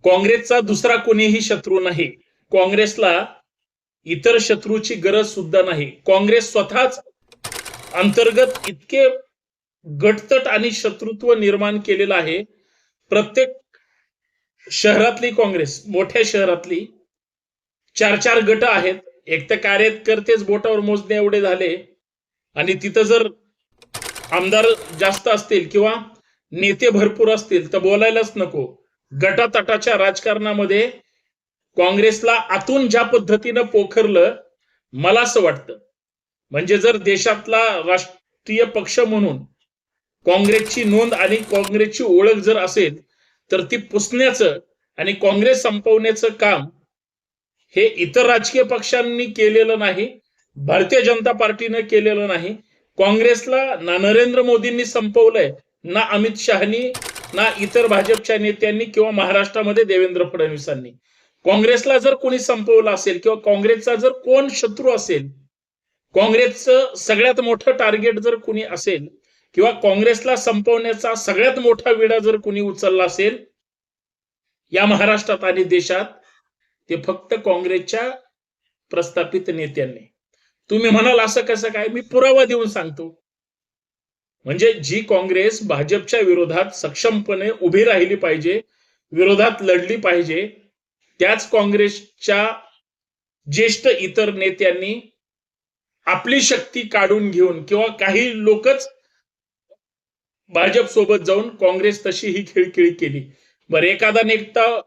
काँग्रेसचा दुसरा कोणीही शत्रू नाही. काँग्रेसला इतर शत्रूची गरज सुद्धा नाही. काँग्रेस स्वतःच अंतर्गत इतके गटतट आणि शत्रुत्व निर्माण केलेलं आहे. प्रत्येक शहरातली काँग्रेस, मोठ्या शहरातली 4-4 गट आहेत. एक तर कार्यकर्तेच बोटावर मोजणे एवढे झाले आणि तिथं जर आमदार जास्त असतील किंवा नेते भरपूर असतील तर बोलायलाच नको. गटातटाच्या राजकारणामध्ये काँग्रेसला आतून ज्या पद्धतीनं पोखरलं, मला असं वाटतं म्हणजे जर देशातला राष्ट्रीय पक्ष म्हणून काँग्रेसची नोंद आणि काँग्रेसची ओळख जर असेल तर ती पुसण्याचं आणि काँग्रेस संपवण्याचं काम हे इतर राजकीय पक्षांनी केलेलं नाही, भारतीय जनता पार्टीनं केलेलं नाही. काँग्रेसला ना नरेंद्र मोदींनी संपवलंय, ना अमित शहानी, ना इतर भाजपच्या नेत्यांनी किंवा महाराष्ट्रामध्ये देवेंद्र फडणवीसांनी. काँग्रेसला जर कोणी संपवलं असेल किंवा काँग्रेसचा जर कोण शत्रू असेल, काँग्रेसचं सगळ्यात मोठं टार्गेट जर कोणी असेल किंवा काँग्रेसला संपवण्याचा सगळ्यात मोठा विडा जर कोणी उचलला असेल या महाराष्ट्रात आणि देशात, ते फक्त काँग्रेसच्या प्रस्थापित नेत्यांनी. तुम्ही म्हणाल असं कसं काय? मी पुरावा देऊन सांगतो. म्हणजे जी काँग्रेस भाजपच्या विरोधात सक्षमपणे उभी राहिली पाहिजे, विरोधात लढली पाहिजे, त्याच काँग्रेसच्या ज्येष्ठ इतर नेत्यांनी आपली शक्ती काढून घेऊन किंवा काही लोकच भाजप सोबत जाऊन काँग्रेस तशी ही खिळखिळी केली. बरं, एखादा नेता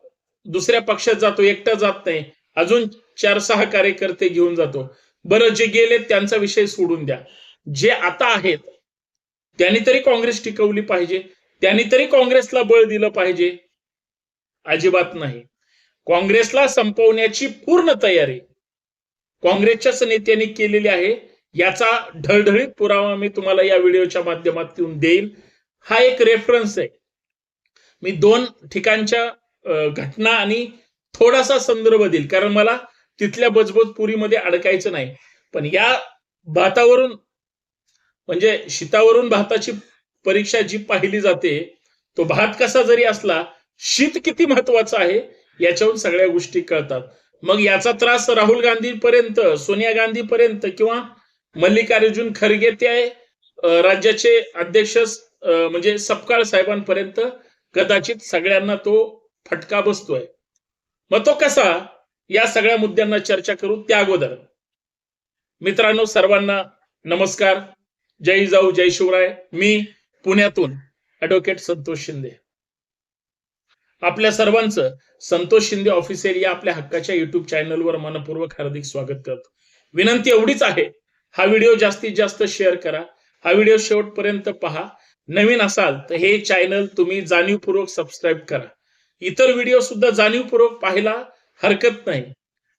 दुसऱ्या पक्षात जातो, एकटा जात नाही, अजून 4-6 कार्यकर्ते घेऊन जातो. बरं, जे गेले त्यांचा विषय सोडून द्या. जे आता आहेत त्यांनी तरी काँग्रेस टिकवली पाहिजे, त्यांनी तरी काँग्रेसला बळ दिलं पाहिजे. अजिबात नाही. काँग्रेसला संपवण्याची पूर्ण तयारी काँग्रेसच्याच नेत्यांनी केलेली आहे. याचा ढळढळीत पुरावा मी तुम्हाला या व्हिडिओच्या माध्यमातून देईल. हा एक रेफरन्स आहे. मी 2 ठिकाणच्या घटना आणि थोडासा संदर्भ देईल, कारण मला तिथल्या बजबजपुरीमध्ये अडकायचं नाही. पण या भातावरून म्हणजे शीतावरून भाताची परीक्षा जी पाहिली जाते, तो भात कसा जरी असला, शीत किती महत्वाचं आहे याच्यावरून सगळ्या गोष्टी कळतात. मग याचा त्रास राहुल गांधी पर्यंत, सोनिया गांधी पर्यंत किंवा मल्लिकार्जुन खरगे ते राज्याचे अध्यक्ष म्हणजे सपकाळ साहेबांपर्यंत कदाचित सगळ्यांना तो फटका बसतोय. मग तो कसा, या सगळ्या मुद्द्यांना चर्चा करू. त्या अगोदर मित्रांनो, सर्वांना नमस्कार. जय जाऊ जय शिवराय. मी पुण्यातून ॲडव्होकेट संतोष शिंदे. आपल्या सर्वांचं संतोष शिंदे ऑफिशियल या आपल्या हक्काच्या युट्यूब चॅनलवर मनपूर्वक हार्दिक स्वागत करतो. विनंती एवढीच आहे, हा व्हिडिओ जास्तीत जास्त शेअर करा, हा व्हिडिओ शेवटपर्यंत पहा. नवीन असाल तर हे चॅनल तुम्ही जाणीवपूर्वक सबस्क्राईब करा. इतर व्हिडिओ सुद्धा जाणीवपूर्वक पाहायला हरकत नाही.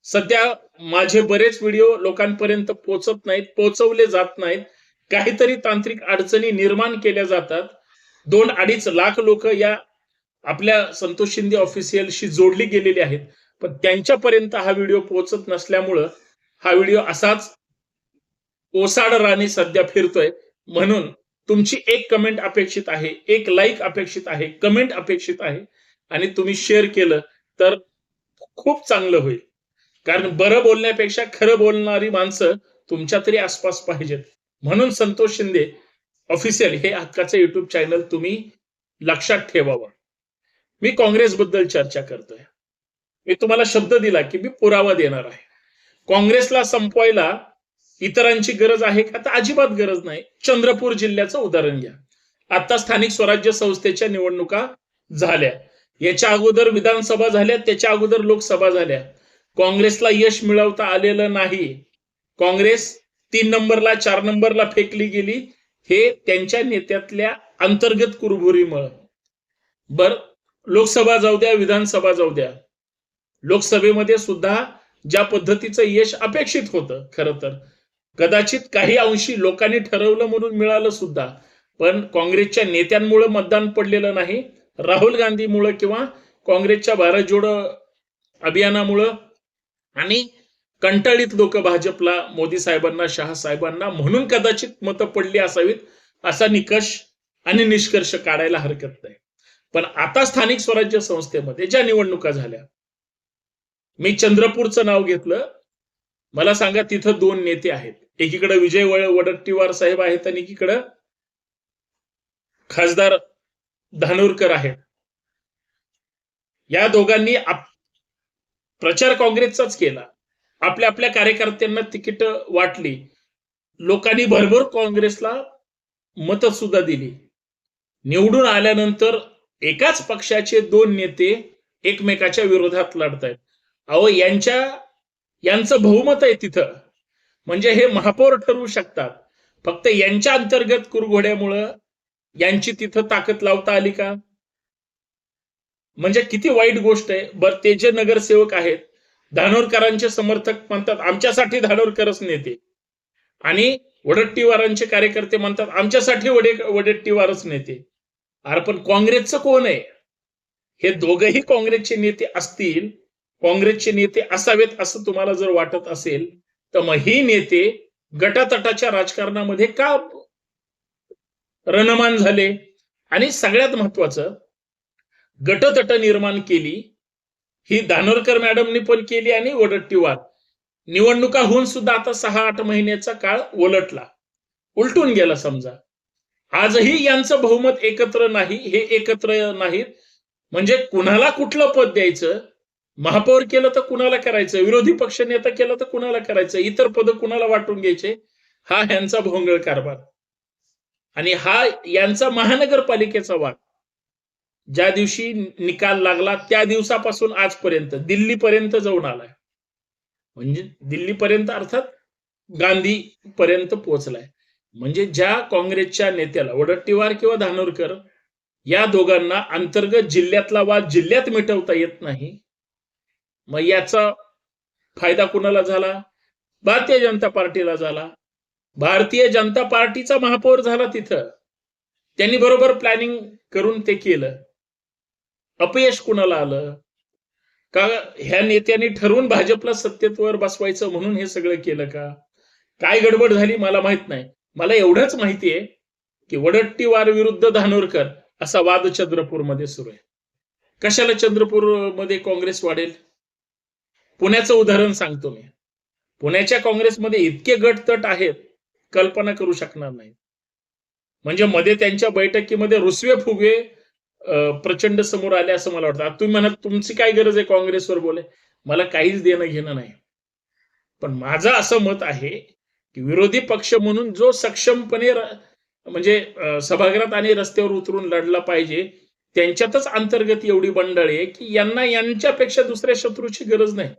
सध्या माझे बरेच व्हिडिओ लोकांपर्यंत पोहोचत नाहीत, पोहोचवले जात नाहीत. काहीतरी तांत्रिक अडचणी निर्माण केल्या जातात. 2-2.5 लाख लोक या आपल्या संतोष शिंदे ऑफिशियलशी जोडली गेलेली आहेत, पण त्यांच्यापर्यंत हा व्हिडिओ पोहोचत नसल्यामुळं हा व्हिडिओ असाच ओसाड राणी सध्या फिरतोय. म्हणून तुमची एक कमेंट अपेक्षित आहे, एक लाईक अपेक्षित आहे, कमेंट अपेक्षित आहे आणि तुम्ही शेअर केलं तर खूप चांगलं होईल. कारण बरं बोलण्यापेक्षा खरं बोलणारी माणसं तुमच्या तरी आसपास पाहिजेत. म्हणून संतोष शिंदे ऑफिशियल हे हक्काचं युट्यूब चॅनल तुम्ही लक्षात ठेवावं. मी काँग्रेसबद्दल चर्चा करतोय. मी तुम्हाला शब्द दिला की मी पुरावा देणार आहे. काँग्रेसला संपवायला इतरांची गरज आहे का? तर अजिबात गरज नाही. चंद्रपूर जिल्ह्याचं उदाहरण घ्या. आता स्थानिक स्वराज्य संस्थेच्या निवडणुका झाल्या, याच्या अगोदर विधानसभा झाल्या, त्याच्या अगोदर लोकसभा झाल्या. काँग्रेसला यश मिळवता आलेलं नाही. काँग्रेस 3 नंबरला 4 नंबरला फेकली गेली, हे त्यांच्या नेत्यातल्या अंतर्गत कुरबुरीमुळे. बर, लोकसभा जाऊ द्या, विधानसभा जाऊ द्या, लोकसभेमध्ये सुद्धा ज्या पद्धतीचं यश अपेक्षित होतं, खरं तर कदाचित काही अंशी लोकांनी ठरवलं म्हणून मिळालं सुद्धा, पण काँग्रेसच्या नेत्यांमुळे मतदान पडलेलं नाही. राहुल गांधीमुळे किंवा काँग्रेसच्या भारत जोडो अभियानामुळं आणि कंटाळीत लोक भाजपला, मोदी साहेबांना, शहा साहेबांना म्हणून कदाचित मतं पडली असावीत, असा निकष आणि निष्कर्ष काढायला हरकत नाही. पण आता स्थानिक स्वराज्य संस्थेमध्ये ज्या निवडणुका झाल्या, मी चंद्रपूरचं नाव घेतलं, मला सांगा तिथं 2 नेते आहेत. एकीकडे विजय वडट्टीवार साहेब आहेत आणि एकीकडे खासदार धानोरकर आहेत. या दोघांनी प्रचार काँग्रेसचाच केला. आपल्या आपल्या कार्यकर्त्यांना तिकीट वाटली. लोकांनी भरभर काँग्रेसला मतं सुद्धा दिली. निवडून आल्यानंतर एकाच पक्षाचे 2 नेते एकमेकाच्या विरोधात लढतायत. अहो, यांचं बहुमत आहे तिथं. म्हणजे हे महापौर ठरवू शकतात. फक्त यांच्या अंतर्गत कुरघोड्यामुळं यांची तिथं ताकद लावता आली का? म्हणजे किती वाईट गोष्ट आहे. बरं, ते जे नगरसेवक आहेत, धानोरकरांचे समर्थक म्हणतात आमच्यासाठी धानोरकरच नेते, आणि वडट्टीवारांचे कार्यकर्ते म्हणतात आमच्यासाठी वडट्टीवारच नेते. अरे पण काँग्रेसचं कोण आहे? हे दोघंही काँग्रेसचे नेते असतील, काँग्रेसचे नेते असावेत असं तुम्हाला जर वाटत असेल, तर मग ही नेते गटातटाच्या राजकारणामध्ये का रणमान झाले? आणि सगळ्यात महत्वाचं, गटतट निर्माण केली ही धानोरकर मॅडमनी पण केली आणि वडट्टीवार. निवडणुका होऊन सुद्धा आता 6-8 महिन्याचा काळ उलटून गेला समजा. आजही यांचं बहुमत एकत्र नाही. हे एकत्र नाहीत. म्हणजे कुणाला कुठलं पद द्यायचं? महापौर केलं तर कुणाला करायचं? विरोधी पक्ष नेता केलं तर कुणाला करायचं? इतर पद कुणाला वाटून घ्यायचे? हा यांचा भोंगळ कारभार. आणि हा यांचा महानगरपालिकेचा वाद. ज्या दिवशी निकाल लागला त्या दिवसापासून आजपर्यंत दिल्लीपर्यंत जाऊन आलाय. म्हणजे दिल्लीपर्यंत अर्थात गांधी पर्यंत पोहोचलाय. म्हणजे ज्या काँग्रेसच्या नेत्याला वडट्टीवार किंवा धानोरकर या दोघांना अंतर्गत जिल्ह्यातला वाद जिल्ह्यात मिटवता येत नाही, मग याचा फायदा कुणाला झाला? भारतीय जनता पार्टीला झाला. भारतीय जनता पार्टीचा महापौर झाला तिथं. त्यांनी बरोबर प्लॅनिंग करून ते केलं. अपयश कुणाला आलं? का ह्या नेत्यांनी ठरवून भाजपला सत्तेवर बसवायचं म्हणून हे सगळं केलं का? काय गडबड झाली मला माहित नाही. मला एवढंच माहितीये की वडट्टीवार विरुद्ध धानोरकर असा वाद चंद्रपूरमध्ये सुरू आहे. कशाला चंद्रपूरमध्ये काँग्रेस वाढेल? पुण्याचं उदाहरण सांगतो मी. पुण्याच्या काँग्रेसमध्ये इतके गटतट आहेत, कल्पना करू शकणार नाही. म्हणजे मध्ये त्यांच्या बैठकीमध्ये रुसवे फुगवे प्रचंड समोर आले असं मला वाटतं. तुम्ही म्हणत तुमची काय गरज आहे काँग्रेसवर बोले? मला काहीच देणं घेणं नाही. पण माझं असं मत आहे की विरोधी पक्ष म्हणून जो सक्षमपणे म्हणजे सभागृहात आणि रस्त्यावर उतरून लढला पाहिजे, त्यांच्यातच अंतर्गत एवढी बंडळी आहे की यांना यांच्यापेक्षा दुसऱ्या शत्रूची गरज नाही.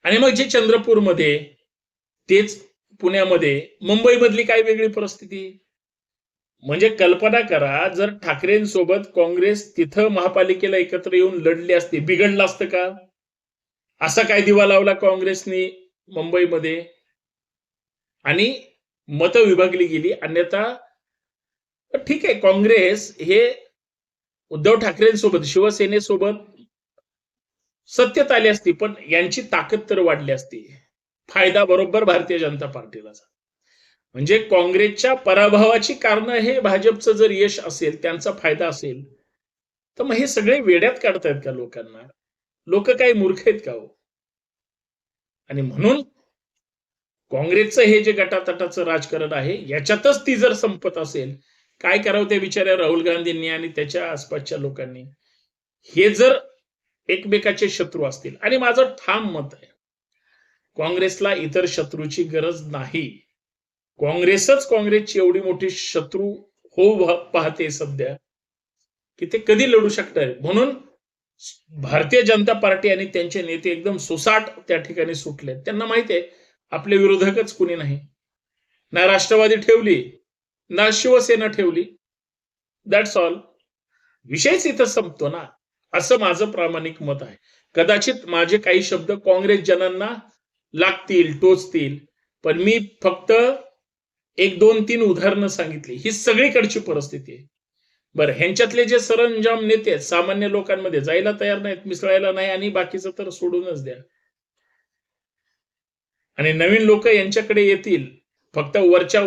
आणि मग जे चंद्रपूरमध्ये, तेच पुण्यामध्ये, मुंबईमधली काय वेगळी परिस्थिती? म्हणजे कल्पना करा, जर ठाकरेंसोबत काँग्रेस तिथं महापालिकेला एकत्र येऊन लढली असती, बिघडलं असतं का? असा काय दिवा लावला काँग्रेसने मुंबईमध्ये आणि मतं विभागली गेली. अन्यथा ठीक आहे, काँग्रेस हे उद्धव ठाकरेंसोबत, शिवसेनेसोबत सत्तेत आली असती, पण यांची ताकद तर वाढली असती. फायदा बरोबर भारतीय जनता पार्टीला. म्हणजे काँग्रेसच्या पराभवाची कारण हे भाजपचं जर यश असेल, त्यांचा फायदा असेल, तर मग हे सगळे वेड्यात काढतायत का लोकांना? लोक काही मूर्ख आहेत का हो? आणि म्हणून काँग्रेसचं हे जे गटातटाचं राजकारण आहे, याच्यातच ती जर संपत असेल, काय करावं त्या बिचाऱ्या राहुल गांधींनी आणि त्याच्या आसपासच्या लोकांनी? हे जर एकमेकाचे शत्रू असतील, आणि माझं ठाम मत आहे काँग्रेसला इतर शत्रूची गरज नाही. काँग्रेसच काँग्रेसची एवढी मोठी शत्रू होऊ पाहते सध्या की ते कधी लढू शकणार. म्हणून भारतीय जनता पार्टी आणि त्यांचे नेते एकदम सुसाट त्या ठिकाणी सुटले. त्यांना माहिती आहे आपले विरोधकच कुणी नाही. ना राष्ट्रवादी ठेवली, ना शिवसेना ठेवली. That's all. विषयच इथं संपतो ना, असं माझं प्रामाणिक मत आहे. कदाचित माझे काही शब्द काँग्रेस जनांना लागतील, टोचतील, पण मी फक्त 1, 2, 3 उदाहरणं सांगितली. ही सगळीकडची परिस्थिती आहे. बरं, ह्यांच्यातले जे सरंजाम नेते आहेत, सामान्य लोकांमध्ये जायला तयार नाहीत, मिसळायला नाही, आणि बाकीचं तर सोडूनच द्या. आणि नवीन लोक यांच्याकडे येतील फक्त वरच्या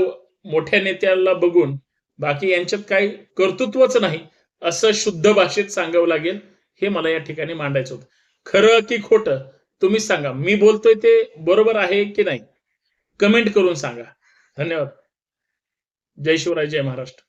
मोठ्या नेत्याला बघून. बाकी यांच्यात काही कर्तृत्वच नाही. असं शुद्ध भाषेत सांगावं लागेल. हे मला या ठिकाणी मांडायचं होतं. खरं की खोटं तुम्ही सांगा. मी बोलतोय ते बरोबर आहे की नाही? कमेंट करून सांगा. धन्यवाद. जय शिवराय, जय महाराष्ट्र.